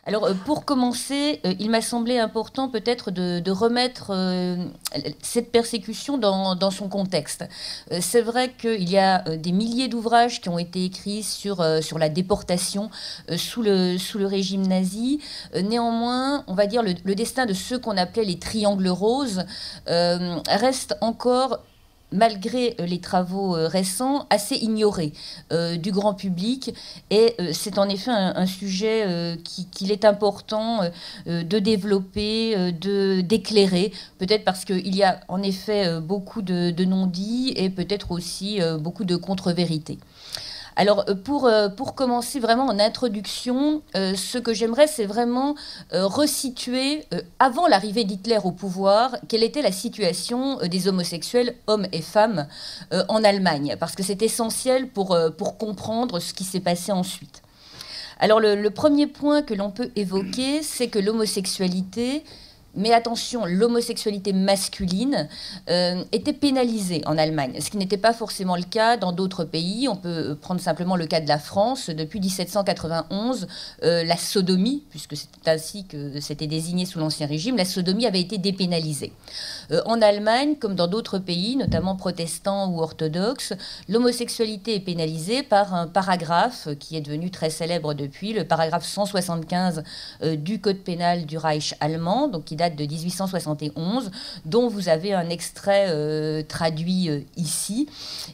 Alors, pour commencer, il m'a semblé important peut-être de remettre cette persécution dans son contexte. C'est vrai qu'il y a des milliers d'ouvrages qui ont été écrits sur la déportation sous le régime nazi. Néanmoins, on va dire le destin de ceux qu'on appelait les triangles roses reste encore malgré les travaux récents, assez ignoré du grand public. Et c'est en effet un sujet qu'il est important de développer, d'éclairer, peut-être parce qu'il y a en effet beaucoup de non-dits et peut-être aussi beaucoup de contre-vérités. Alors, pour commencer vraiment en introduction, ce que j'aimerais, c'est vraiment resituer, avant l'arrivée d'Hitler au pouvoir, quelle était la situation des homosexuels, hommes et femmes, en Allemagne, parce que c'est essentiel pour comprendre ce qui s'est passé ensuite. Alors, le premier point que l'on peut évoquer, c'est que l'homosexualité, mais attention, l'homosexualité masculine était pénalisée en Allemagne, ce qui n'était pas forcément le cas dans d'autres pays. On peut prendre simplement le cas de la France. Depuis 1791, la sodomie, puisque c'est ainsi que c'était désigné sous l'Ancien Régime, la sodomie avait été dépénalisée. En Allemagne, comme dans d'autres pays, notamment protestants ou orthodoxes, l'homosexualité est pénalisée par un paragraphe qui est devenu très célèbre depuis, le paragraphe 175 du Code pénal du Reich allemand, donc qui date de 1871, dont vous avez un extrait traduit ici,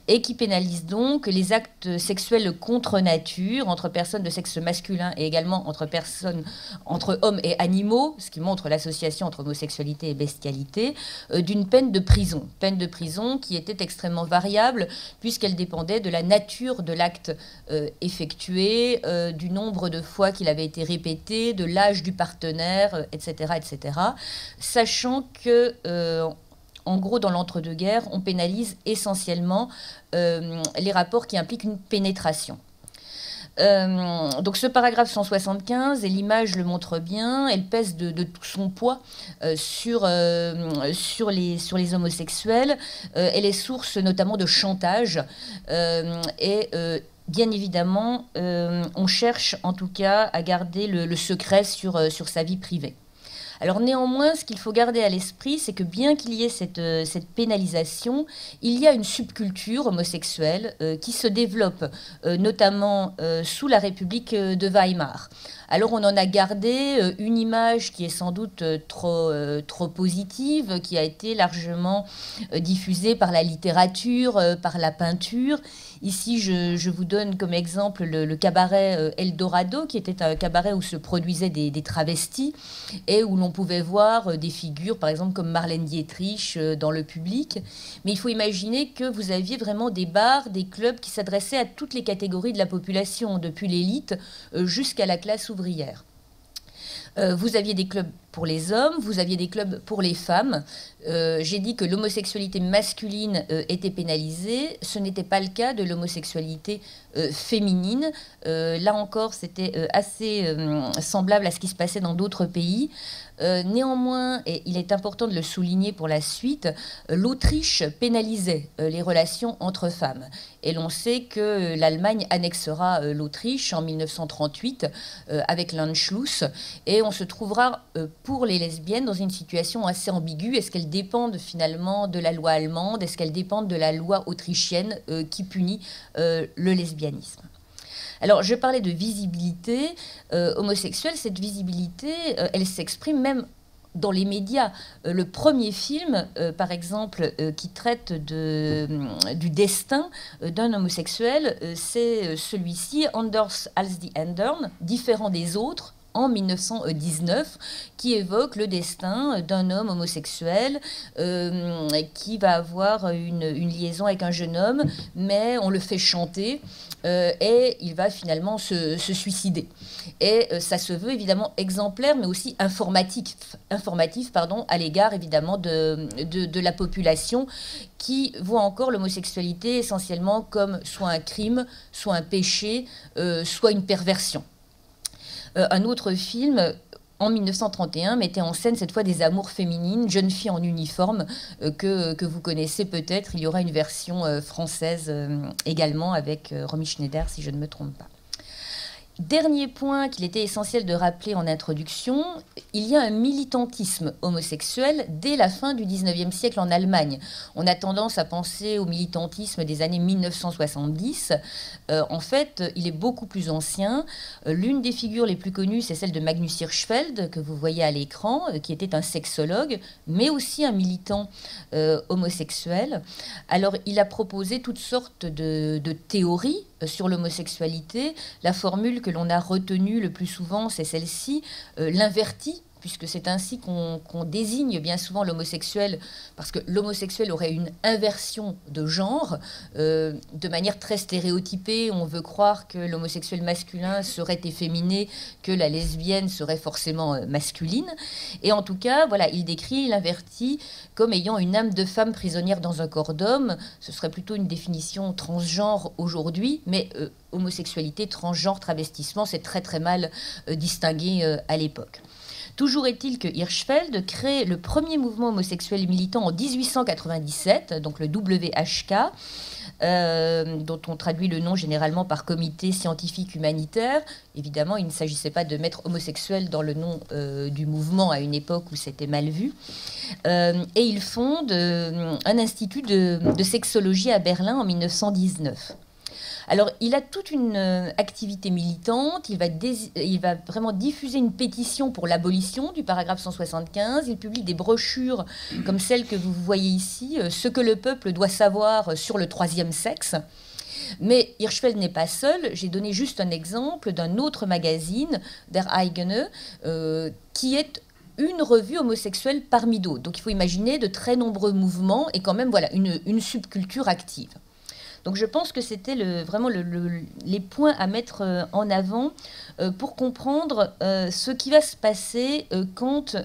et qui pénalise donc les actes sexuels contre nature entre personnes de sexe masculin et également entre hommes et animaux, ce qui montre l'association entre homosexualité et bestialité, d'une peine de prison qui était extrêmement variable puisqu'elle dépendait de la nature de l'acte effectué, du nombre de fois qu'il avait été répété, de l'âge du partenaire, etc., etc. Sachant que, en gros, dans l'entre-deux-guerres, on pénalise essentiellement les rapports qui impliquent une pénétration. Donc ce paragraphe 175, et l'image le montre bien, elle pèse de tout son poids sur les homosexuels. Elle est source notamment de chantage et bien évidemment, on cherche en tout cas à garder le secret sur sa vie privée. Alors néanmoins, ce qu'il faut garder à l'esprit, c'est que bien qu'il y ait cette pénalisation, il y a une subculture homosexuelle qui se développe, notamment sous la République de Weimar. Alors on en a gardé une image qui est sans doute trop positive, qui a été largement diffusée par la littérature, par la peinture. Ici, je vous donne comme exemple le cabaret Eldorado, qui était un cabaret où se produisaient des travestis et où l'on pouvait voir des figures, par exemple, comme Marlène Dietrich dans le public. Mais il faut imaginer que vous aviez vraiment des bars, des clubs qui s'adressaient à toutes les catégories de la population, depuis l'élite jusqu'à la classe ouvrière. Vous aviez des clubs pour les hommes, vous aviez des clubs pour les femmes. J'ai dit que l'homosexualité masculine était pénalisée. Ce n'était pas le cas de l'homosexualité féminine. Là encore, c'était assez semblable à ce qui se passait dans d'autres pays. Néanmoins, et il est important de le souligner pour la suite, l'Autriche pénalisait les relations entre femmes. Et l'on sait que l'Allemagne annexera l'Autriche en 1938 avec l'Anschluss. Et on se trouvera pour les lesbiennes dans une situation assez ambiguë. Est-ce qu'elles dépendent finalement de la loi allemande? Est-ce qu'elles dépendent de la loi autrichienne qui punit le lesbianisme? Alors, je parlais de visibilité homosexuelle. Cette visibilité, elle s'exprime même dans les médias. Le premier film, par exemple, qui traite du destin d'un homosexuel, c'est celui-ci, Anders als die Andern, différent des autres, en 1919, qui évoque le destin d'un homme homosexuel qui va avoir une liaison avec un jeune homme, mais on le fait chanter et il va finalement se suicider. Et ça se veut évidemment exemplaire, mais aussi informatif à l'égard évidemment de la population qui voit encore l'homosexualité essentiellement comme soit un crime, soit un péché, soit une perversion. Un autre film, en 1931, mettait en scène cette fois des amours féminines, jeunes filles en uniforme, que vous connaissez peut-être. Il y aura une version française également avec Romy Schneider, si je ne me trompe pas. Dernier point qu'il était essentiel de rappeler en introduction, il y a un militantisme homosexuel dès la fin du XIXe siècle en Allemagne. On a tendance à penser au militantisme des années 1970. En fait, il est beaucoup plus ancien. L'une des figures les plus connues, c'est celle de Magnus Hirschfeld, que vous voyez à l'écran, qui était un sexologue, mais aussi un militant homosexuel. Alors, il a proposé toutes sortes de théories sur l'homosexualité. La formule que l'on a retenue le plus souvent, c'est celle-ci, l'inverti, puisque c'est ainsi qu'on désigne bien souvent l'homosexuel, parce que l'homosexuel aurait une inversion de genre, de manière très stéréotypée. On veut croire que l'homosexuel masculin serait efféminé, que la lesbienne serait forcément masculine. Et en tout cas, voilà, il décrit l'inverti comme ayant une âme de femme prisonnière dans un corps d'homme. Ce serait plutôt une définition transgenre aujourd'hui, mais homosexualité, transgenre, travestissement, c'est très très mal distingué à l'époque. Toujours est-il que Hirschfeld crée le premier mouvement homosexuel militant en 1897, donc le WHK, dont on traduit le nom généralement par Comité scientifique humanitaire. Évidemment, il ne s'agissait pas de mettre homosexuel dans le nom du mouvement à une époque où c'était mal vu. Et il fonde un institut de sexologie à Berlin en 1919. Alors, il a toute une activité militante, il va vraiment diffuser une pétition pour l'abolition du paragraphe 175, il publie des brochures comme celle que vous voyez ici, Ce que le peuple doit savoir sur le troisième sexe. Mais Hirschfeld n'est pas seul, j'ai donné juste un exemple d'un autre magazine, Der Eigene, qui est une revue homosexuelle parmi d'autres. Donc il faut imaginer de très nombreux mouvements et quand même voilà, une subculture active. Donc je pense que c'était vraiment les points à mettre en avant pour comprendre ce qui va se passer quand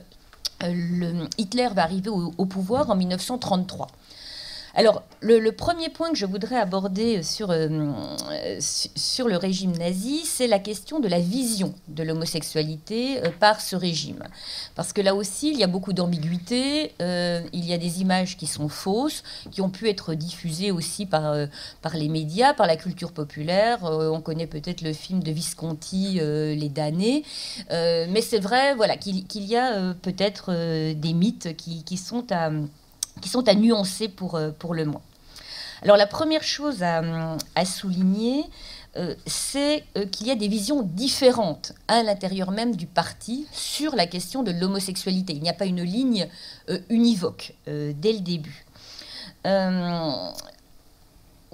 Hitler va arriver au pouvoir en 1933. Alors, le premier point que je voudrais aborder sur le régime nazi, c'est la question de la vision de l'homosexualité par ce régime. Parce que là aussi, il y a beaucoup d'ambiguïté, il y a des images qui sont fausses, qui ont pu être diffusées aussi par les médias, par la culture populaire. On connaît peut-être le film de Visconti, Les damnés. Mais c'est vrai voilà, qu'il y a peut-être des mythes qui sont à nuancer pour le moins. Alors la première chose à souligner, c'est qu'il y a des visions différentes à l'intérieur même du parti sur la question de l'homosexualité. Il n'y a pas une ligne univoque dès le début.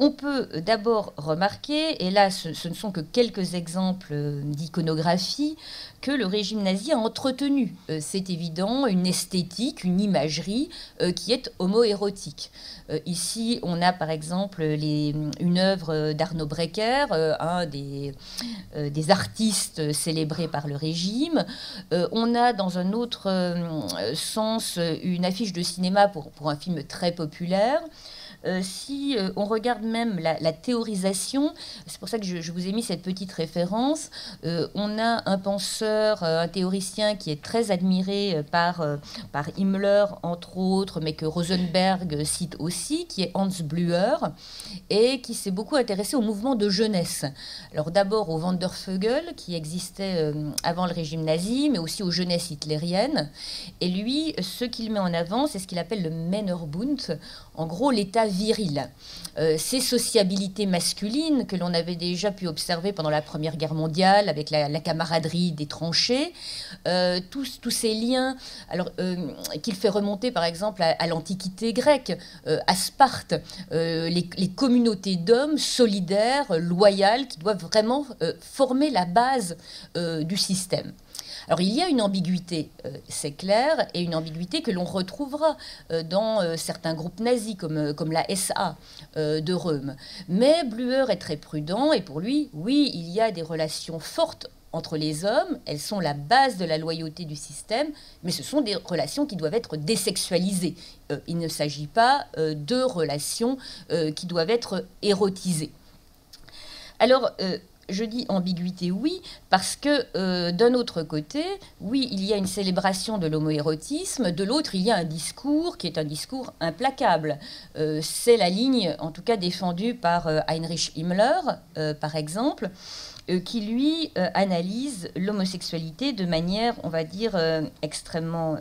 On peut d'abord remarquer, et là ce ne sont que quelques exemples d'iconographie, que le régime nazi a entretenu, c'est évident, une esthétique, une imagerie qui est homo-érotique. Ici, on a par exemple une œuvre d'Arno Breker, un des artistes célébrés par le régime. On a dans un autre sens une affiche de cinéma pour un film très populaire. Si on regarde même la théorisation, c'est pour ça que je vous ai mis cette petite référence, on a un penseur, un théoricien qui est très admiré par Himmler, entre autres, mais que Rosenberg cite aussi, qui est Hans Blüher, et qui s'est beaucoup intéressé au mouvement de jeunesse. Alors d'abord au Wandervögel, qui existait avant le régime nazi, mais aussi aux jeunesses hitlériennes. Et lui, ce qu'il met en avant, c'est ce qu'il appelle le Männerbund, en gros l'état viril. Ces sociabilités masculines que l'on avait déjà pu observer pendant la Première Guerre mondiale avec la camaraderie des tranchées, tous ces liens qu'il fait remonter par exemple à l'Antiquité grecque, à Sparte, les communautés d'hommes solidaires, loyales, qui doivent vraiment former la base du système. Alors il y a une ambiguïté, c'est clair, et une ambiguïté que l'on retrouvera dans certains groupes nazis comme la SA de Röhm. Mais Blüher est très prudent et pour lui, oui, il y a des relations fortes entre les hommes, elles sont la base de la loyauté du système, mais ce sont des relations qui doivent être désexualisées. Il ne s'agit pas de relations qui doivent être érotisées. Alors, je dis ambiguïté, oui, parce que d'un autre côté, oui, il y a une célébration de l'homoérotisme, de l'autre, il y a un discours qui est un discours implacable. C'est la ligne, en tout cas, défendue par Heinrich Himmler, par exemple, qui lui analyse l'homosexualité de manière, on va dire, extrêmement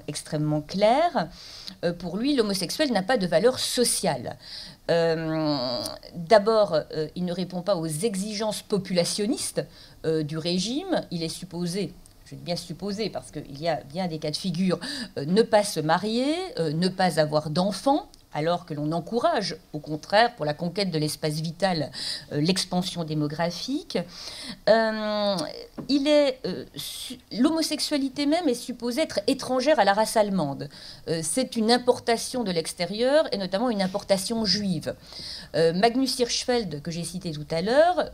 claire. Pour lui, l'homosexuel n'a pas de valeur sociale. D'abord, il ne répond pas aux exigences populationnistes du régime. Il est supposé, je vais bien supposer, parce qu'il y a bien des cas de figure, ne pas se marier, ne pas avoir d'enfants, alors que l'on encourage, au contraire, pour la conquête de l'espace vital, l'expansion démographique. L'homosexualité même est supposée être étrangère à la race allemande. C'est une importation de l'extérieur, et notamment une importation juive. Magnus Hirschfeld, que j'ai cité tout à l'heure,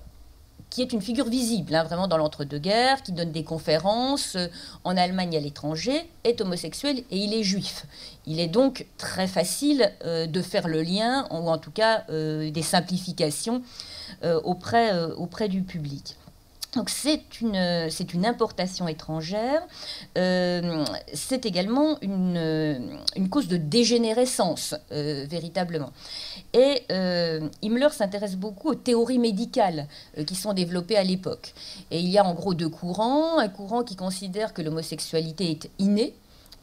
qui est une figure visible, vraiment dans l'entre-deux-guerres, qui donne des conférences en Allemagne et à l'étranger, est homosexuel et il est juif. Il est donc très facile de faire le lien, ou en tout cas des simplifications auprès du public. Donc c'est une importation étrangère, c'est également une cause de dégénérescence, véritablement. Et Himmler s'intéresse beaucoup aux théories médicales qui sont développées à l'époque. Et il y a en gros deux courants, un courant qui considère que l'homosexualité est innée,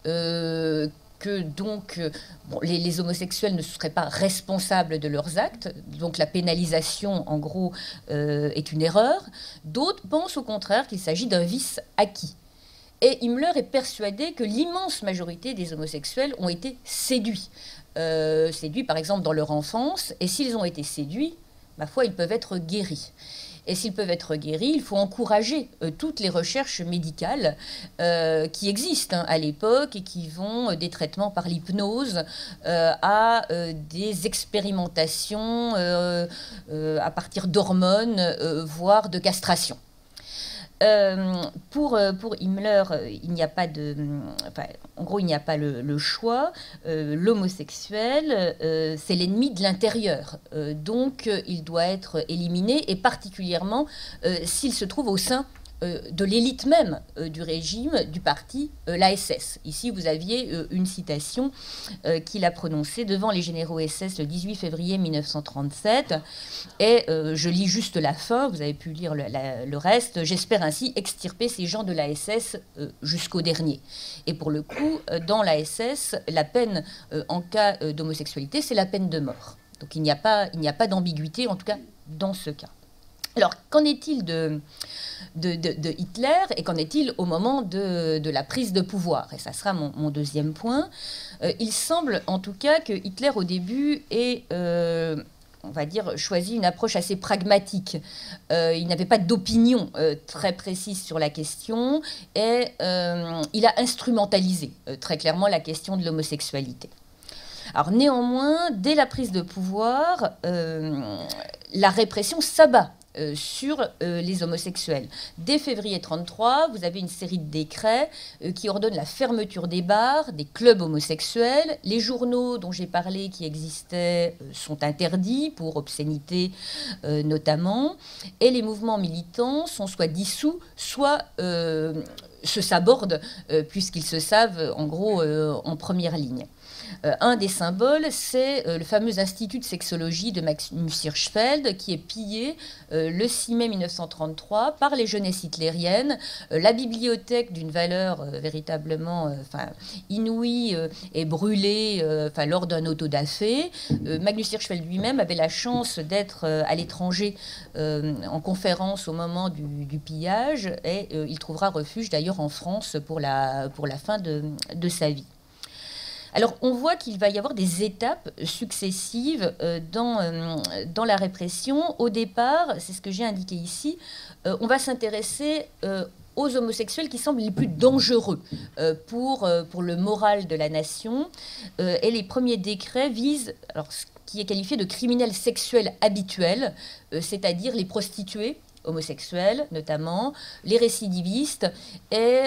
que donc les homosexuels ne seraient pas responsables de leurs actes, donc la pénalisation, en gros, est une erreur. D'autres pensent au contraire qu'il s'agit d'un vice acquis. Et Himmler est persuadé que l'immense majorité des homosexuels ont été séduits. Séduits, par exemple, dans leur enfance, et s'ils ont été séduits, ma foi, ils peuvent être guéris. Et s'ils peuvent être guéris, il faut encourager toutes les recherches médicales qui existent à l'époque et qui vont des traitements par l'hypnose à des expérimentations à partir d'hormones, voire de castration. Pour Himmler, il n'y a pas de, en gros, il n'y a pas le choix. L'homosexuel, c'est l'ennemi de l'intérieur. Donc, il doit être éliminé, et particulièrement s'il se trouve au sein de l'élite même du régime, du parti, l'ASS. Ici, vous aviez une citation qu'il a prononcée devant les généraux SS le 18 février 1937. Et je lis juste la fin, vous avez pu lire le reste. « J'espère ainsi extirper ces gens de l'ASS jusqu'au dernier. » Et pour le coup, dans l'ASS, la peine en cas d'homosexualité, c'est la peine de mort. Donc il n'y a pas d'ambiguïté, en tout cas dans ce cas. Alors, qu'en est-il de Hitler et qu'en est-il au moment de la prise de pouvoir? Et ça sera mon deuxième point. Il semble en tout cas que Hitler au début ait, on va dire, choisi une approche assez pragmatique. Il n'avait pas d'opinion très précise sur la question et il a instrumentalisé très clairement la question de l'homosexualité. Alors néanmoins, dès la prise de pouvoir, la répression s'abat sur les homosexuels. Dès février 1933, vous avez une série de décrets qui ordonnent la fermeture des bars, des clubs homosexuels. Les journaux dont j'ai parlé qui existaient sont interdits pour obscénité notamment. Et les mouvements militants sont soit dissous, soit se sabordent puisqu'ils se savent en gros en première ligne. Un des symboles, c'est le fameux Institut de sexologie de Magnus Hirschfeld qui est pillé le 6 mai 1933 par les jeunesses hitlériennes. La bibliothèque d'une valeur véritablement inouïe est brûlée lors d'un autodafé. Magnus Hirschfeld lui-même avait la chance d'être à l'étranger en conférence au moment du pillage et il trouvera refuge d'ailleurs en France pour la fin de sa vie. Alors, on voit qu'il va y avoir des étapes successives dans la répression. Au départ, c'est ce que j'ai indiqué ici, on va s'intéresser aux homosexuels qui semblent les plus dangereux pour le moral de la nation. Et les premiers décrets visent ce qui est qualifié de criminels sexuels habituels, c'est-à-dire les prostituées, homosexuels notamment, les récidivistes et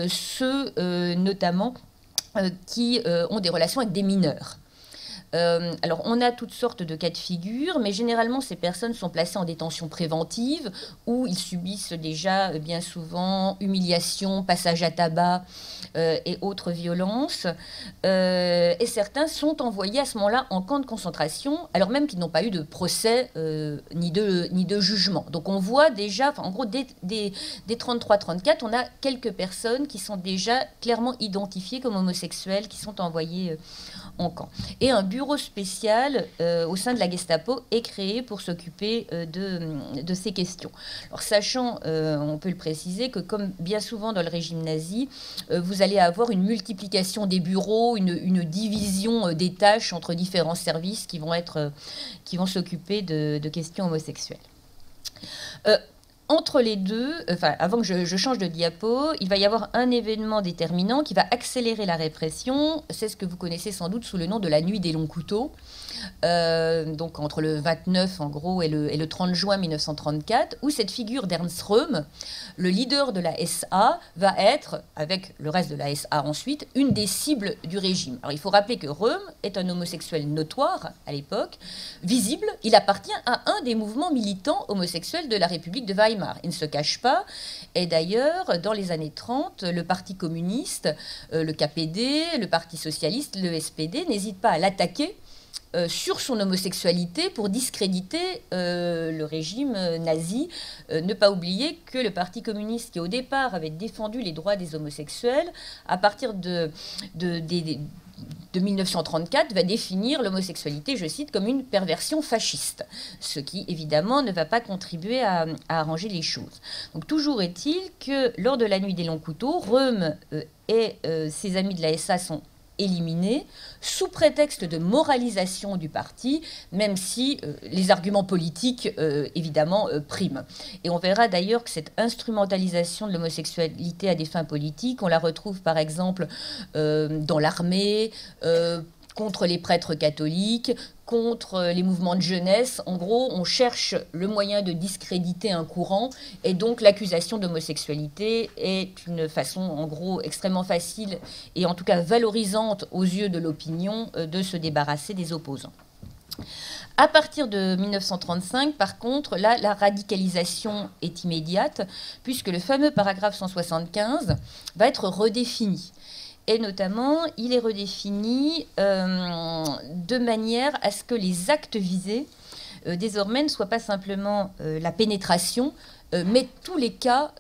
ceux notamment qui ont des relations avec des mineurs. Alors, on a toutes sortes de cas de figure, mais généralement, ces personnes sont placées en détention préventive, où ils subissent déjà bien souvent humiliation, passage à tabac et autres violences. Et certains sont envoyés à ce moment-là en camp de concentration, alors même qu'ils n'ont pas eu de procès ni de jugement. Donc, on voit déjà, en gros, des 33-34, on a quelques personnes qui sont déjà clairement identifiées comme homosexuelles, qui sont envoyées en camp. Et un bureau spécial au sein de la Gestapo est créé pour s'occuper de ces questions. Alors, sachant, on peut le préciser, que comme bien souvent dans le régime nazi, vous allez avoir une multiplication des bureaux, une division des tâches entre différents services qui vont s'occuper de questions homosexuelles. Entre les deux, avant que je change de diapo, il va y avoir un événement déterminant qui va accélérer la répression. C'est ce que vous connaissez sans doute sous le nom de la nuit des longs couteaux. Donc entre le 29 en gros et le 30 juin 1934, où cette figure d'Ernst Röhm, le leader de la SA, va être, avec le reste de la SA ensuite, une des cibles du régime. Alors il faut rappeler que Röhm est un homosexuel notoire à l'époque, visible, il appartient à un des mouvements militants homosexuels de la République de Weimar. Il ne se cache pas, et d'ailleurs dans les années 30, le Parti communiste, le KPD, le Parti socialiste, le SPD n'hésitent pas à l'attaquer sur son homosexualité pour discréditer le régime nazi. Ne pas oublier que le Parti communiste, qui au départ avait défendu les droits des homosexuels, à partir de 1934, va définir l'homosexualité, je cite, comme une perversion fasciste, ce qui évidemment ne va pas contribuer à arranger les choses. Donc toujours est-il que lors de la nuit des longs couteaux, Röhm et ses amis de la SA sont éliminés sous prétexte de moralisation du parti, même si les arguments politiques, évidemment, priment. Et on verra d'ailleurs que cette instrumentalisation de l'homosexualité à des fins politiques, on la retrouve par exemple dans l'armée, contre les prêtres catholiques, contre les mouvements de jeunesse. En gros, on cherche le moyen de discréditer un courant, et donc l'accusation d'homosexualité est une façon, en gros, extrêmement facile et en tout cas valorisante aux yeux de l'opinion de se débarrasser des opposants. À partir de 1935, par contre, là, la radicalisation est immédiate, puisque le fameux paragraphe 175 va être redéfini. Et notamment, il est redéfini de manière à ce que les actes visés, désormais, ne soient pas simplement la pénétration, mais tous les cas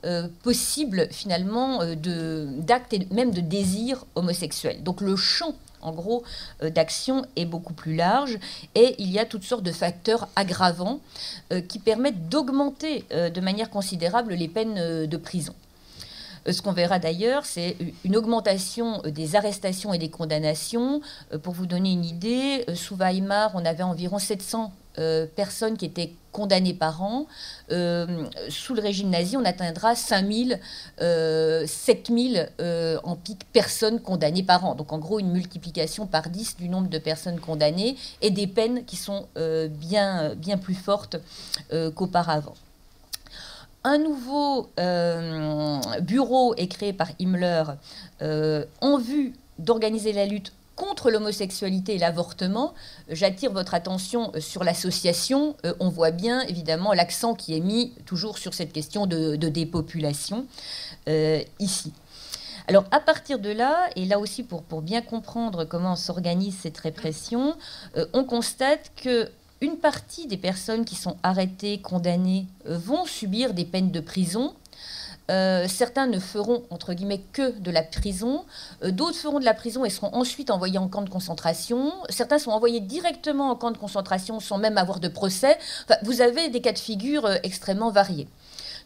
possibles, finalement, d'actes et même de désirs homosexuels. Donc le champ, en gros, d'action est beaucoup plus large, et il y a toutes sortes de facteurs aggravants qui permettent d'augmenter de manière considérable les peines de prison. Ce qu'on verra d'ailleurs, c'est une augmentation des arrestations et des condamnations. Pour vous donner une idée, sous Weimar, on avait environ 700 personnes qui étaient condamnées par an. Sous le régime nazi, on atteindra 5000, 7000 en pic personnes condamnées par an. Donc en gros, une multiplication par 10 du nombre de personnes condamnées et des peines qui sont bien plus fortes qu'auparavant. Un nouveau bureau est créé par Himmler en vue d'organiser la lutte contre l'homosexualité et l'avortement. J'attire votre attention sur l'association. On voit bien, évidemment, l'accent qui est mis toujours sur cette question de dépopulation ici. Alors, à partir de là, et là aussi pour bien comprendre comment s'organise cette répression, on constate que une partie des personnes qui sont arrêtées, condamnées, vont subir des peines de prison. Certains ne feront, entre guillemets, que de la prison. D'autres feront de la prison et seront ensuite envoyés en camp de concentration. Certains sont envoyés directement en camp de concentration sans même avoir de procès. Enfin, vous avez des cas de figure extrêmement variés.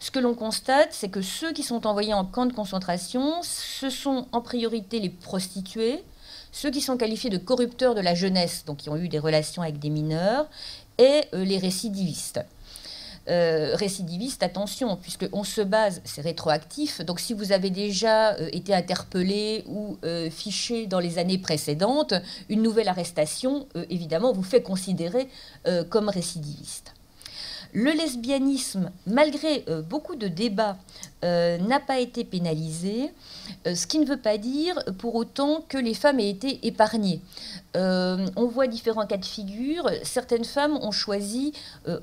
Ce que l'on constate, c'est que ceux qui sont envoyés en camp de concentration, ce sont en priorité les prostituées, ceux qui sont qualifiés de corrupteurs de la jeunesse, donc qui ont eu des relations avec des mineurs, et les récidivistes. Récidivistes, attention, puisqu'on se base, c'est rétroactif, donc si vous avez déjà été interpellé ou fiché dans les années précédentes, une nouvelle arrestation, évidemment, vous fait considérer comme récidiviste. Le lesbianisme, malgré beaucoup de débats n'a pas été pénalisé, ce qui ne veut pas dire pour autant que les femmes aient été épargnées. On voit différents cas de figure. Certaines femmes ont choisi,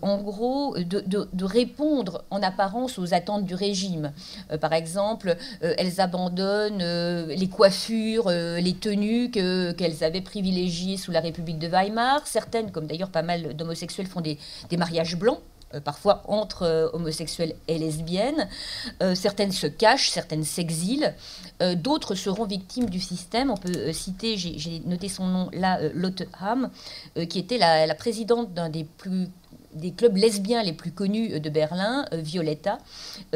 en gros, de répondre en apparence aux attentes du régime. Par exemple, elles abandonnent les coiffures, les tenues qu'elles avaient privilégiées sous la République de Weimar. Certaines, comme d'ailleurs pas mal d'homosexuels, font des mariages blancs. Parfois entre homosexuels et lesbiennes. Certaines se cachent, certaines s'exilent. D'autres seront victimes du système. On peut citer, j'ai noté son nom là, Lotte Ham, qui était la présidente d'un des clubs lesbiens les plus connus de Berlin, Violetta,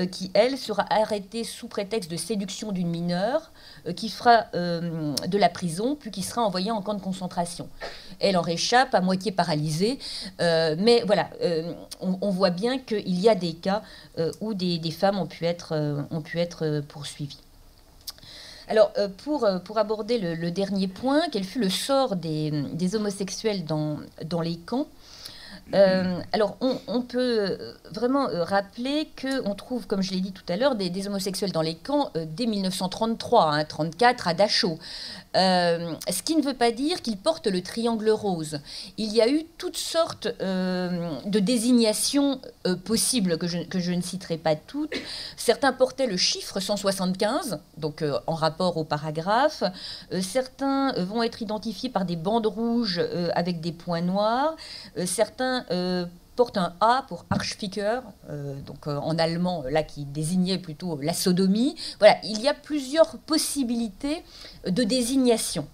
qui, elle, sera arrêtée sous prétexte de séduction d'une mineure, qui fera de la prison, puis qui sera envoyée en camp de concentration. Elle en réchappe, à moitié paralysée, mais voilà, on voit bien qu'il y a des cas où des femmes ont pu être poursuivies. Alors, pour aborder le dernier point, quel fut le sort des homosexuels dans les camps? Alors, on peut vraiment rappeler qu'on trouve, comme je l'ai dit tout à l'heure, des homosexuels dans les camps dès 1933, 1934, à Dachau. Ce qui ne veut pas dire qu'ils portent le triangle rose. Il y a eu toutes sortes de désignations possibles que je ne citerai pas toutes. Certains portaient le chiffre 175, donc en rapport au paragraphe. Certains vont être identifiés par des bandes rouges avec des points noirs. Certains portent un A pour Arschficker, donc en allemand, là, qui désignait plutôt la sodomie. Voilà, il y a plusieurs possibilités de désignation.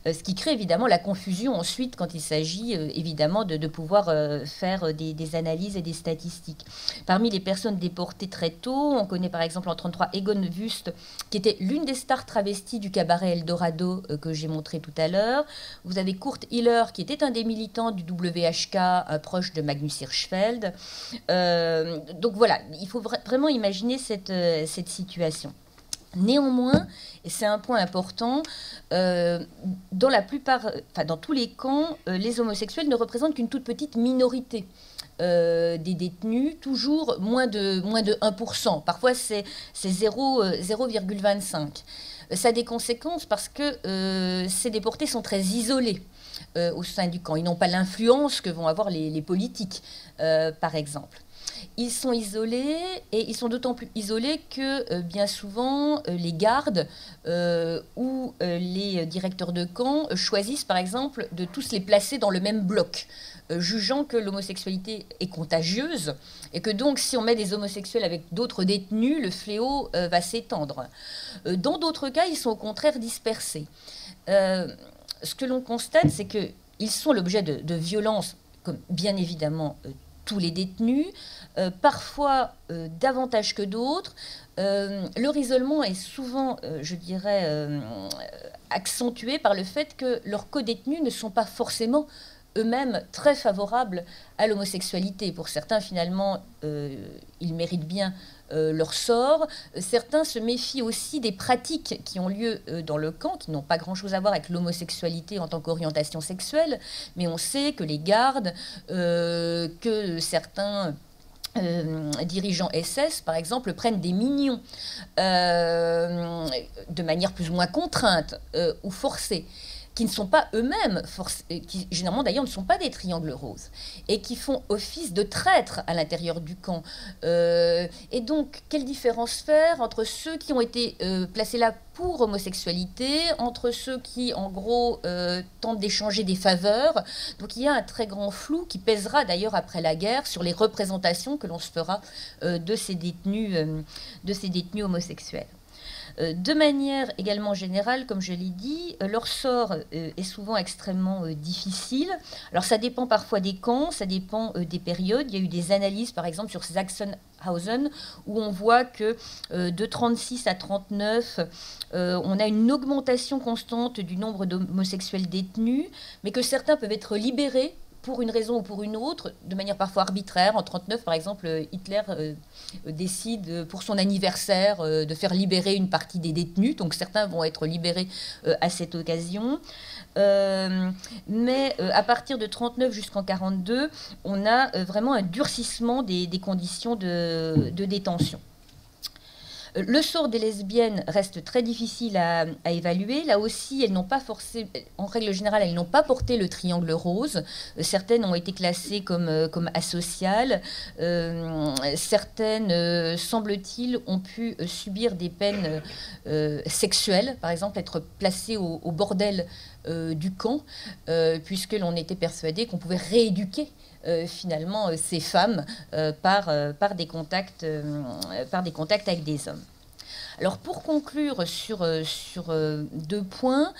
Ce qui crée évidemment la confusion ensuite quand il s'agit évidemment de pouvoir faire des analyses et des statistiques. Parmi les personnes déportées très tôt, on connaît par exemple en 1933 Egon Wüst, qui était l'une des stars travesties du cabaret Eldorado que j'ai montré tout à l'heure. Vous avez Kurt Hiller, qui était un des militants du WHK, proche de Magnus Hirschfeld. Donc voilà, il faut vraiment imaginer cette situation. Néanmoins, et c'est un point important, dans tous les camps, les homosexuels ne représentent qu'une toute petite minorité des détenus, toujours moins de 1%. Parfois, c'est 0,25. Ça a des conséquences parce que ces déportés sont très isolés au sein du camp. Ils n'ont pas l'influence que vont avoir les politiques, par exemple. Ils sont isolés, et ils sont d'autant plus isolés que bien souvent les gardes ou les directeurs de camp choisissent par exemple de tous les placer dans le même bloc, jugeant que l'homosexualité est contagieuse et que donc si on met des homosexuels avec d'autres détenus, le fléau va s'étendre. Dans d'autres cas, ils sont au contraire dispersés. Ce que l'on constate, c'est qu'ils sont l'objet de violences, comme bien évidemment tous les détenus, parfois davantage que d'autres. Leur isolement est souvent, je dirais, accentué par le fait que leurs codétenus ne sont pas forcément eux-mêmes très favorables à l'homosexualité. Pour certains, finalement, ils méritent bien leur sort. Certains se méfient aussi des pratiques qui ont lieu dans le camp, qui n'ont pas grand-chose à voir avec l'homosexualité en tant qu'orientation sexuelle, mais on sait que les gardes, que certains dirigeants SS, par exemple, prennent des mignons de manière plus ou moins contrainte ou forcée, qui ne sont pas eux-mêmes, qui généralement d'ailleurs ne sont pas des triangles roses, et qui font office de traîtres à l'intérieur du camp. Et donc, quelle différence faire entre ceux qui ont été placés là pour homosexualité, entre ceux qui, en gros, tentent d'échanger des faveurs? Donc il y a un très grand flou qui pèsera d'ailleurs après la guerre sur les représentations que l'on se fera de ces détenus homosexuels. De manière également générale, comme je l'ai dit, leur sort est souvent extrêmement difficile. Alors ça dépend parfois des camps, ça dépend des périodes. Il y a eu des analyses, par exemple, sur Sachsenhausen, où on voit que de 36 à 39, on a une augmentation constante du nombre d'homosexuels détenus, mais que certains peuvent être libérés pour une raison ou pour une autre, de manière parfois arbitraire. En 1939, par exemple, Hitler décide pour son anniversaire de faire libérer une partie des détenus. Donc certains vont être libérés à cette occasion. Mais à partir de 1939 jusqu'en 1942, on a vraiment un durcissement des conditions de détention. Le sort des lesbiennes reste très difficile à évaluer. Là aussi, elles n'ont pas en règle générale, elles n'ont pas porté le triangle rose. Certaines ont été classées comme asociales. Certaines, semble-t-il, ont pu subir des peines sexuelles, par exemple être placées au bordel du camp, puisque l'on était persuadé qu'on pouvait rééduquer finalement ces femmes par des contacts avec des hommes. Alors pour conclure sur 2 points,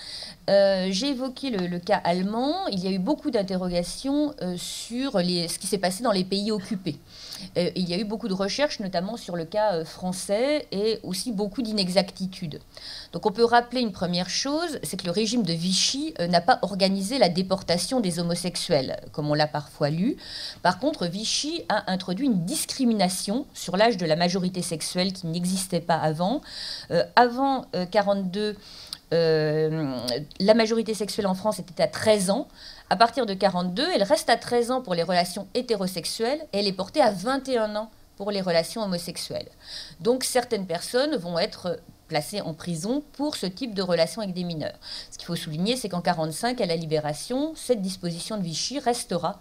j'ai évoqué le cas allemand. Il y a eu beaucoup d'interrogations sur ce qui s'est passé dans les pays occupés. Il y a eu beaucoup de recherches, notamment sur le cas français, et aussi beaucoup d'inexactitudes. Donc on peut rappeler une première chose, c'est que le régime de Vichy n'a pas organisé la déportation des homosexuels, comme on l'a parfois lu. Par contre, Vichy a introduit une discrimination sur l'âge de la majorité sexuelle qui n'existait pas avant. Avant 1942, la majorité sexuelle en France était à 13 ans. À partir de 1942, elle reste à 13 ans pour les relations hétérosexuelles et elle est portée à 21 ans pour les relations homosexuelles. Donc certaines personnes vont être placées en prison pour ce type de relation avec des mineurs. Ce qu'il faut souligner, c'est qu'en 1945, à la Libération, cette disposition de Vichy restera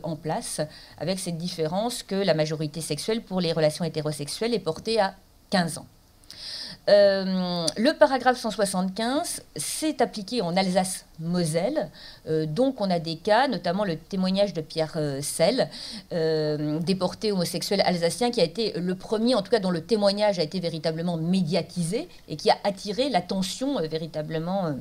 en place, avec cette différence que la majorité sexuelle pour les relations hétérosexuelles est portée à 15 ans. Le paragraphe 175 s'est appliqué en Alsace-Moselle. Donc on a des cas, notamment le témoignage de Pierre Selle, déporté homosexuel alsacien, qui a été le premier, en tout cas dont le témoignage a été véritablement médiatisé et qui a attiré l'attention véritablement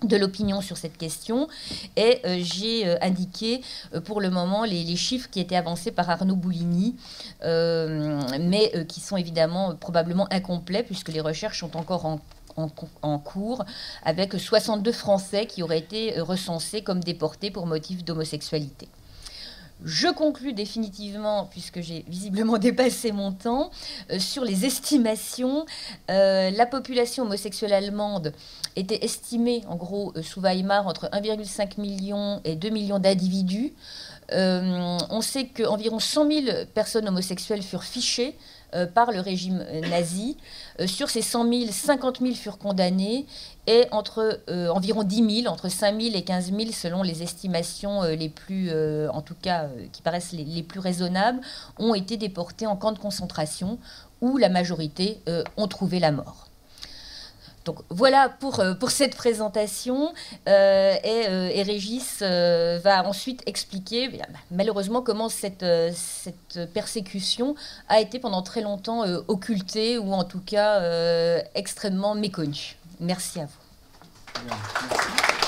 de l'opinion sur cette question. Et j'ai indiqué pour le moment les chiffres qui étaient avancés par Arnaud Bouligny, mais qui sont évidemment probablement incomplets puisque les recherches sont encore en cours, avec 62 Français qui auraient été recensés comme déportés pour motif d'homosexualité. Je conclus définitivement, puisque j'ai visiblement dépassé mon temps, sur les estimations. La population homosexuelle allemande était estimée, en gros, sous Weimar, entre 1,5 million et 2 millions d'individus. On sait qu'environ 100 000 personnes homosexuelles furent fichées par le régime nazi. Sur ces 100 000, 50 000 furent condamnés et environ 10 000, entre 5 000 et 15 000, selon les estimations les plus, en tout cas, qui paraissent les plus raisonnables, ont été déportés en camps de concentration où la majorité ont trouvé la mort. Donc voilà pour cette présentation, et Régis va ensuite expliquer malheureusement comment cette persécution a été pendant très longtemps occultée ou en tout cas extrêmement méconnue. Merci à vous. Merci.